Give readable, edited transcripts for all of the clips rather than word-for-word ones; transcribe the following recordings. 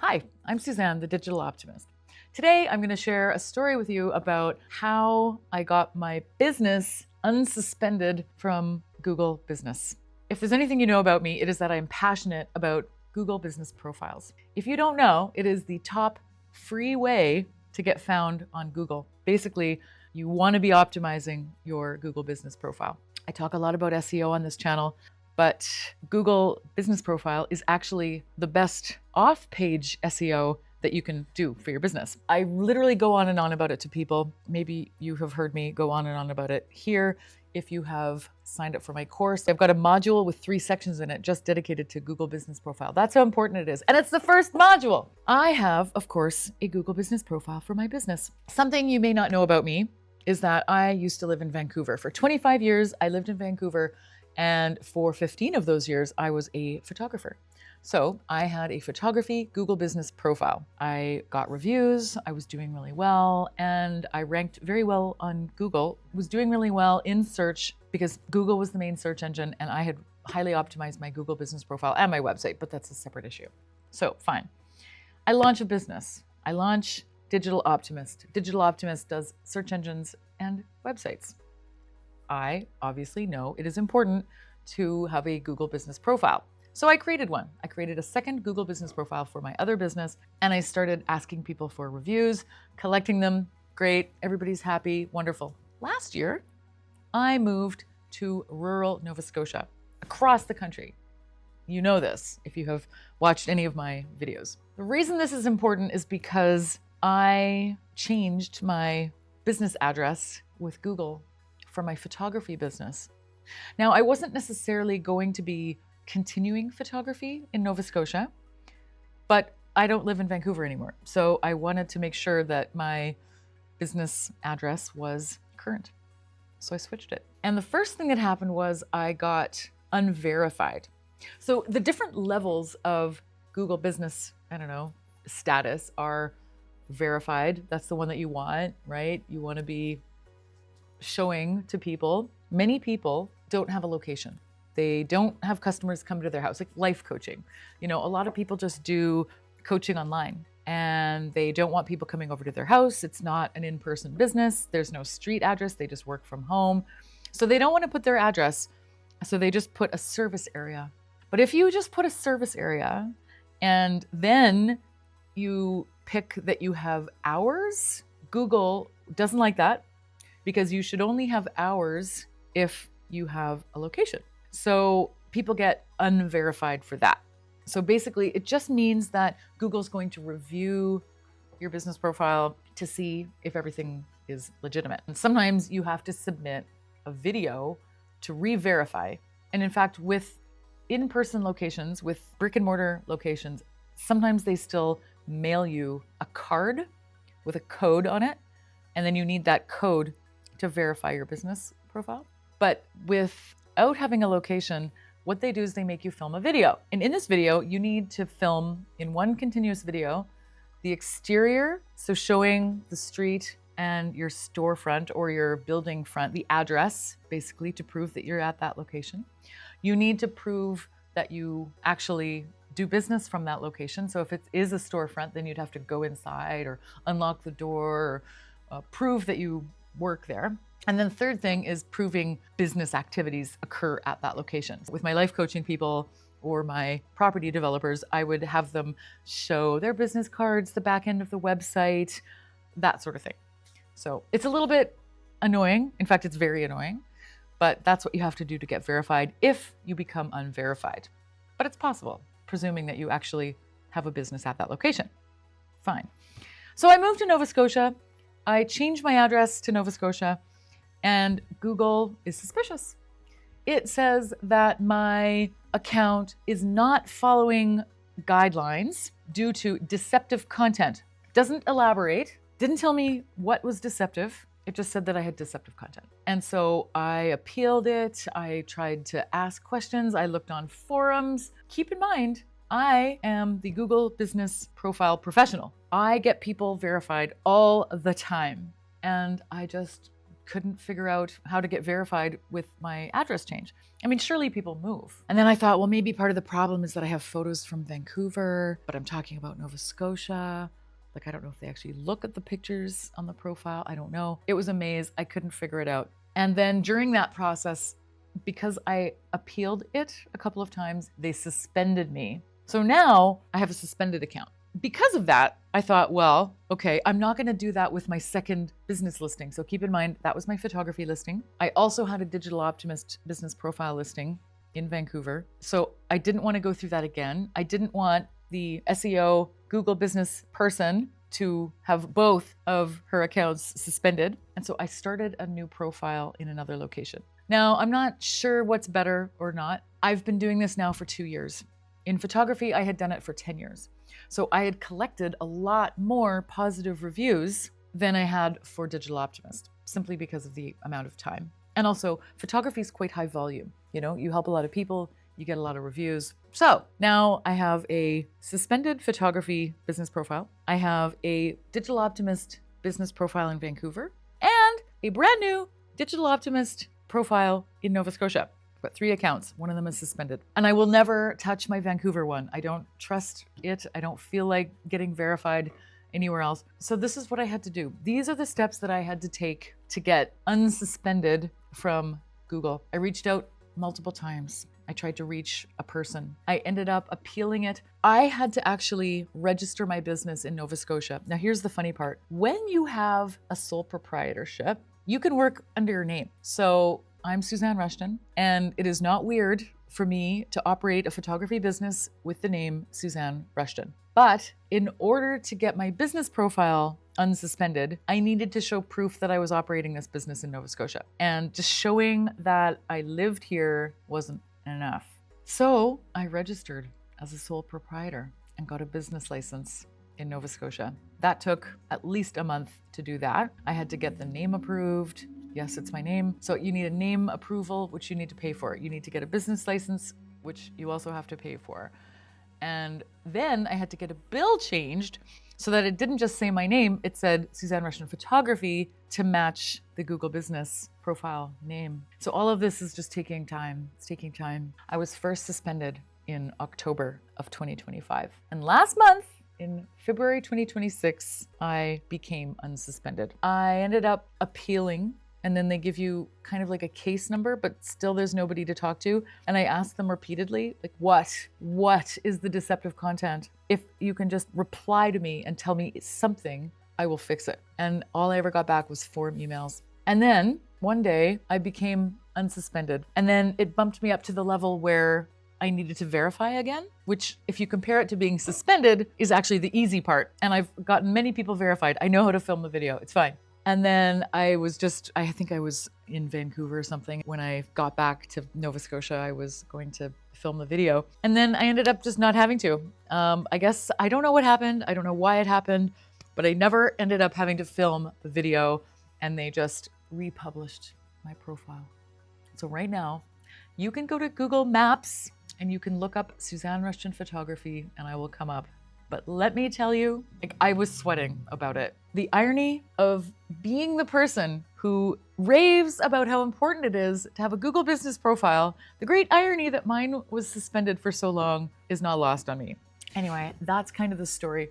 Hi, I'm Suzanne, the Digital Optimist. Today, I'm going to share a story with you about how I got my business unsuspended from Google Business. If there's anything you know about me, it is that I'm passionate about Google Business Profiles. If you don't know, it is the top free way to get found on Google. Basically, you want to be optimizing your Google Business Profile. I talk a lot about SEO on this channel, but Google Business Profile is actually the best off-page SEO that you can do for your business. I literally go on and on about it to people. Maybe you have heard me go on and on about it here. If you have signed up for my course, I've got a module with 3 sections in it just dedicated to Google Business Profile. That's how important it is. And it's the first module. I have, of course, a Google Business Profile for my business. Something you may not know about me is that I used to live in Vancouver. For 25 years, I lived in Vancouver. And for 15 of those years, I was a photographer. So I had a photography Google Business Profile. I got reviews, I was doing really well, and I ranked very well on Google. Was doing really well in search because Google was the main search engine, and I had highly optimized my Google Business Profile and my website, but that's a separate issue. So fine. I launch a business. I launch Digital Optimist. Digital Optimist does search engines and websites. I obviously know it is important to have a Google Business Profile. So I created one. I created a second Google Business Profile for my other business, and I started asking people for reviews, collecting them. Great, everybody's happy, wonderful. Last year, I moved to rural Nova Scotia, across the country. You know this if you have watched any of my videos. The reason this is important is because I changed my business address with Google for my photography business. Now, I wasn't necessarily going to be continuing photography in Nova Scotia, but I don't live in Vancouver anymore. So I wanted to make sure that my business address was current. So I switched it. And the first thing that happened was I got unverified. So the different levels of Google Business, status are verified. That's the one that you want, right? You want to be showing to people. Many people don't have a location. They don't have customers come to their house, like life coaching. A lot of people just do coaching online and they don't want people coming over to their house. It's not an in-person business. There's no street address. They just work from home. So they don't want to put their address. So they just put a service area. But if you just put a service area and then you pick that you have hours, Google doesn't like that, because you should only have hours if you have a location. So people get unverified for that. So basically, it just means that Google's going to review your business profile to see if everything is legitimate. And sometimes you have to submit a video to re-verify. And in fact, with in-person locations, with brick and mortar locations, sometimes they still mail you a card with a code on it. And then you need that code to verify your business profile. But without having a location, what they do is they make you film a video. And in this video, you need to film in one continuous video, the exterior, so showing the street and your storefront or your building front, the address, basically to prove that you're at that location. You need to prove that you actually do business from that location. So if it is a storefront, then you'd have to go inside or unlock the door or prove that you work there. And then the third thing is proving business activities occur at that location. With my life coaching people or my property developers, I would have them show their business cards, the back end of the website, that sort of thing. So it's a little bit annoying. In fact, it's very annoying, but that's what you have to do to get verified if you become unverified. But it's possible, presuming that you actually have a business at that location. Fine. So I moved to Nova Scotia. I changed my address to Nova Scotia, and Google is suspicious. It says that my account is not following guidelines due to deceptive content. Doesn't elaborate, didn't tell me what was deceptive. It just said that I had deceptive content. And so I appealed it. I tried to ask questions. I looked on forums. Keep in mind, I am the Google Business Profile professional. I get people verified all the time, and I just couldn't figure out how to get verified with my address change. I mean, surely people move. And then I thought, well, maybe part of the problem is that I have photos from Vancouver, but I'm talking about Nova Scotia. Like, I don't know if they actually look at the pictures on the profile. I don't know. It was a maze. I couldn't figure it out. And then during that process, because I appealed it a couple of times, they suspended me. So now I have a suspended account. Because of that, I thought, well, okay, I'm not going to do that with my second business listing. So keep in mind, that was my photography listing. I also had a Digital Optimist business profile listing in Vancouver. So I didn't want to go through that again. I didn't want the SEO Google business person to have both of her accounts suspended. And so I started a new profile in another location. Now, I'm not sure what's better or not. I've been doing this now for 2 years. In photography, I had done it for 10 years. So I had collected a lot more positive reviews than I had for Digital Optimist, simply because of the amount of time. And also, photography is quite high volume. You know, you help a lot of people, you get a lot of reviews. So now I have a suspended photography business profile. I have a Digital Optimist business profile in Vancouver and a brand new Digital Optimist profile in Nova Scotia. I've got 3 accounts. One of them is suspended. And I will never touch my Vancouver one. I don't trust it. I don't feel like getting verified anywhere else. So this is what I had to do. These are the steps that I had to take to get unsuspended from Google. I reached out multiple times. I tried to reach a person. I ended up appealing it. I had to actually register my business in Nova Scotia. Now, here's the funny part. When you have a sole proprietorship, you can work under your name. So I'm Suzanne Rushton, and it is not weird for me to operate a photography business with the name Suzanne Rushton. But in order to get my business profile unsuspended, I needed to show proof that I was operating this business in Nova Scotia. And just showing that I lived here wasn't enough. So I registered as a sole proprietor and got a business license in Nova Scotia. That took at least a month to do that. I had to get the name approved. Yes, it's my name. So you need a name approval, which you need to pay for. You need to get a business license, which you also have to pay for. And then I had to get a bill changed so that it didn't just say my name, it said Suzanne Rushton Photography to match the Google business profile name. So all of this is just taking time. It's taking time. I was first suspended in October of 2025. And last month, in February 2026, I became unsuspended. I ended up appealing, and then they give you kind of like a case number, but still there's nobody to talk to. And I asked them repeatedly, like, what is the deceptive content? If you can just reply to me and tell me something, I will fix it. And all I ever got back was form emails. And then one day I became unsuspended. And then it bumped me up to the level where I needed to verify again, which if you compare it to being suspended is actually the easy part. And I've gotten many people verified. I know how to film the video. It's fine. And then I think I was in Vancouver or something. When I got back to Nova Scotia, I was going to film the video. And then I ended up just not having to. I guess I don't know what happened. I don't know why it happened, but I never ended up having to film the video, and they just republished my profile. So right now, you can go to Google Maps and you can look up Suzanne Rushton Photography and I will come up. But let me tell you, I was sweating about it. The irony of being the person who raves about how important it is to have a Google business profile, the great irony that mine was suspended for so long is not lost on me. Anyway, that's kind of the story.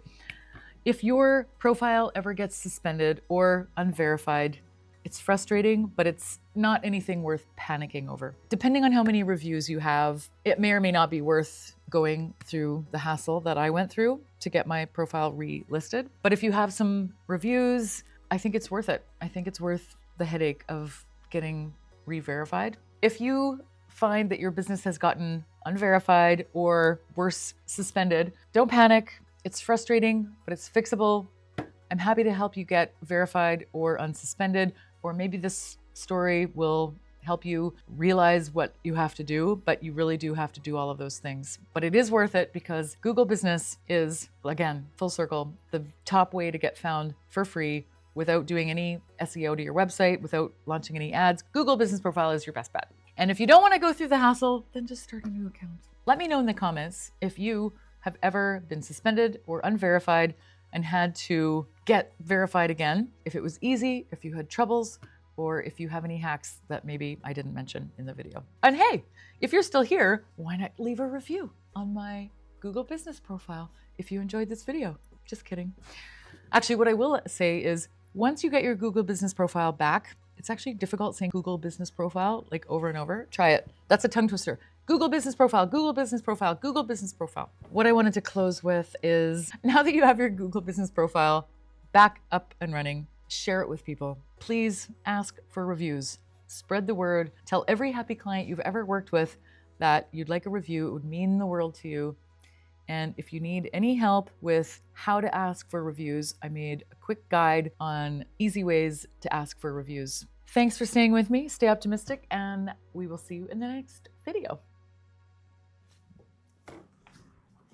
If your profile ever gets suspended or unverified, it's frustrating, but it's not anything worth panicking over. Depending on how many reviews you have, it may or may not be worth going through the hassle that I went through to get my profile relisted. But if you have some reviews, I think it's worth it. I think it's worth the headache of getting re-verified. If you find that your business has gotten unverified or worse, suspended, don't panic. It's frustrating, but it's fixable. I'm happy to help you get verified or unsuspended, or maybe this story will help you realize what you have to do, but you really do have to do all of those things. But it is worth it because Google Business is, again, full circle, the top way to get found for free without doing any SEO to your website, without launching any ads. Google Business Profile is your best bet. And if you don't want to go through the hassle, then just start a new account. Let me know in the comments if you have ever been suspended or unverified and had to get verified again. If it was easy, if you had troubles, or if you have any hacks that maybe I didn't mention in the video. And hey, if you're still here, why not leave a review on my Google business profile if you enjoyed this video? Just kidding. Actually, what I will say is once you get your Google business profile back, it's actually difficult saying Google business profile like over and over. Try it. That's a tongue twister. Google business profile, Google business profile, Google business profile. What I wanted to close with is now that you have your Google business profile back up and running, share it with people. Please ask for reviews. Spread the word. Tell every happy client you've ever worked with that you'd like a review. It would mean the world to you. And if you need any help with how to ask for reviews, I made a quick guide on easy ways to ask for reviews. Thanks for staying with me. Stay optimistic, and we will see you in the next video.